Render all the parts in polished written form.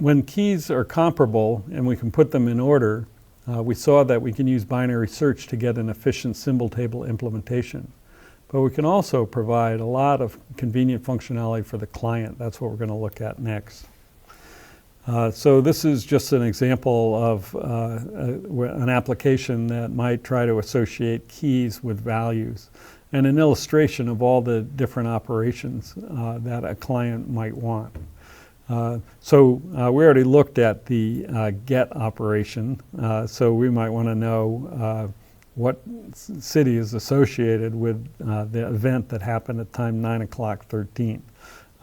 when keys are comparable and we can put them in order, we saw that we can use binary search to get an efficient symbol table implementation. But we can also provide a lot of convenient functionality for the client. That's what we're going to look at next. So this is just an example of an application that might try to associate keys with values, and an illustration of all the different operations that a client might want. So we already looked at the get operation, so we might want to know what city is associated with the event that happened at time 9:13.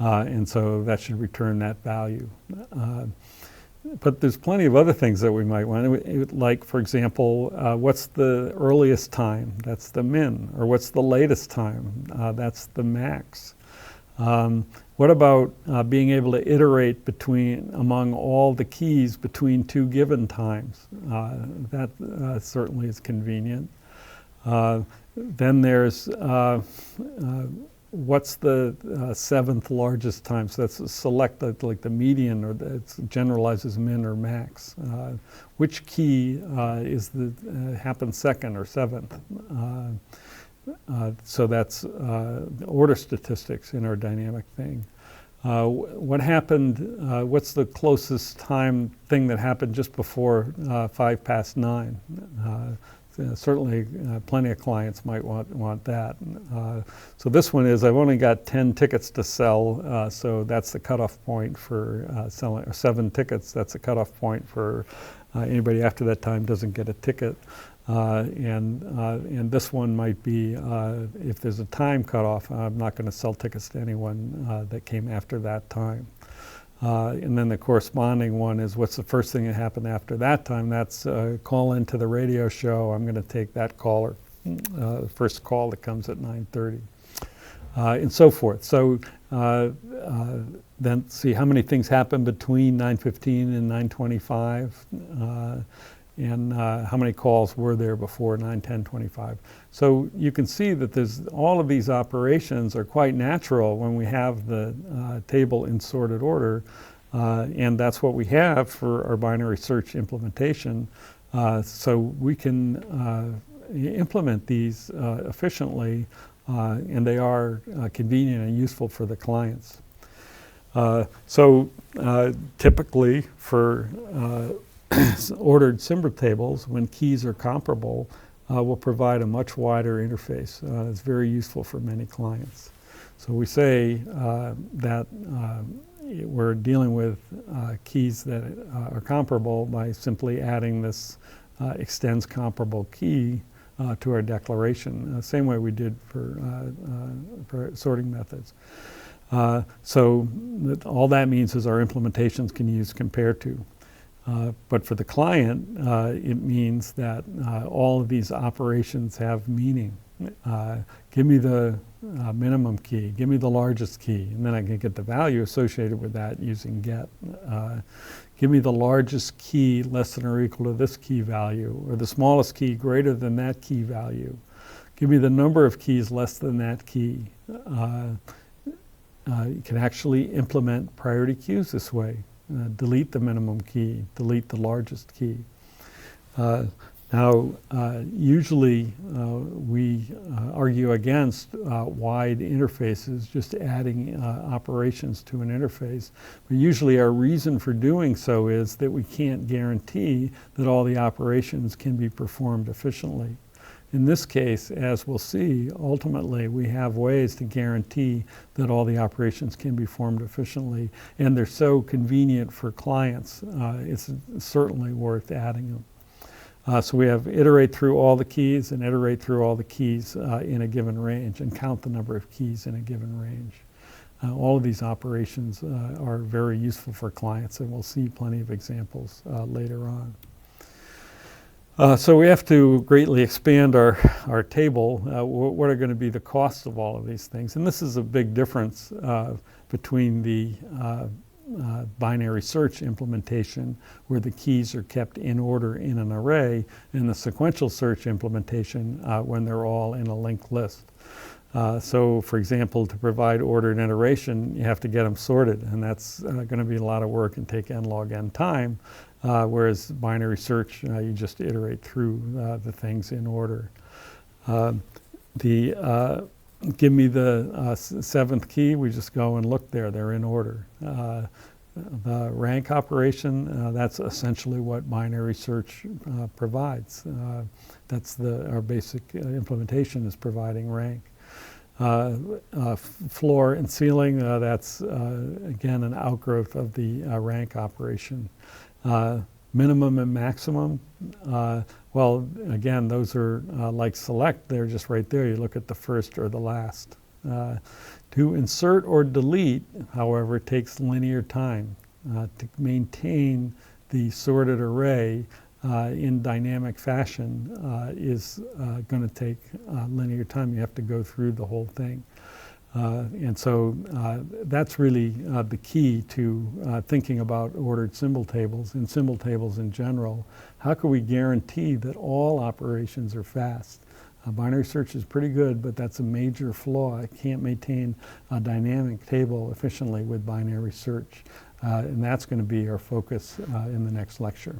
And so that should return that value. But there's plenty of other things that we might want, like, for example, what's the earliest time? That's the min. Or what's the latest time? That's the max. What about being able to iterate among all the keys between two given times? That certainly is convenient. Then there's what's the seventh largest time? So that's selected, like the median, or it generalizes min or max. Which key happens second or seventh? So that's order statistics in our dynamic thing. What happened, what's the closest thing that happened just before 9:05? Certainly plenty of clients might want that. So this one is, I've only got 10 tickets to sell, so that's the cutoff point for selling, or 7 tickets, that's the cutoff point for anybody after that time doesn't get a ticket. And this one might be, if there's a time cutoff, I'm not going to sell tickets to anyone that came after that time. And then the corresponding one is, what's the first thing that happened after that time? That's call into the radio show. I'm going to take that caller, first call that comes at 9:30, and so forth. So then see how many things happen between 9:15 and 9:25. And how many calls were there before 9:10:25. So you can see that all of these operations are quite natural when we have the table in sorted order, and that's what we have for our binary search implementation. So we can implement these efficiently, and they are convenient and useful for the clients. Typically for ordered symbol tables, when keys are comparable, will provide a much wider interface. It's very useful for many clients. So we say that we're dealing with keys that are comparable by simply adding this extends comparable key to our declaration, same way we did for sorting methods. So all that means is our implementations can use compare to. But for the client, it means that all of these operations have meaning. Give me the minimum key, give me the largest key, and then I can get the value associated with that using get. Give me the largest key less than or equal to this key value, or the smallest key greater than that key value. Give me the number of keys less than that key. You can actually implement priority queues this way. Delete the minimum key, delete the largest key. Now, usually we argue against wide interfaces, just adding operations to an interface. But usually our reason for doing so is that we can't guarantee that all the operations can be performed efficiently. In this case, as we'll see, ultimately we have ways to guarantee that all the operations can be performed efficiently, and they're so convenient for clients, it's certainly worth adding them. So we have iterate through all the keys and iterate through all the keys in a given range, and count the number of keys in a given range. All of these operations are very useful for clients, and we'll see plenty of examples later on. So we have to greatly expand our table. What are going to be the costs of all of these things? And this is a big difference between the binary search implementation, where the keys are kept in order in an array, and the sequential search implementation when they're all in a linked list. So, for example, to provide ordered iteration, you have to get them sorted, and that's going to be a lot of work and take n log n time, whereas binary search, you just iterate through the things in order. Give me the seventh key, we just go and look there, they're in order. The rank operation, that's essentially what binary search provides. That's our basic implementation, is providing rank. Floor and ceiling, that's again an outgrowth of the rank operation. Minimum and maximum, well, again, those are like select, they're just right there. You look at the first or the last. To insert or delete, however, takes linear time. To maintain the sorted array in dynamic fashion is going to take linear time. You have to go through the whole thing. And so that's really the key to thinking about ordered symbol tables and symbol tables in general. How can we guarantee that all operations are fast? Binary search is pretty good, but that's a major flaw. It can't maintain a dynamic table efficiently with binary search. And that's going to be our focus in the next lecture.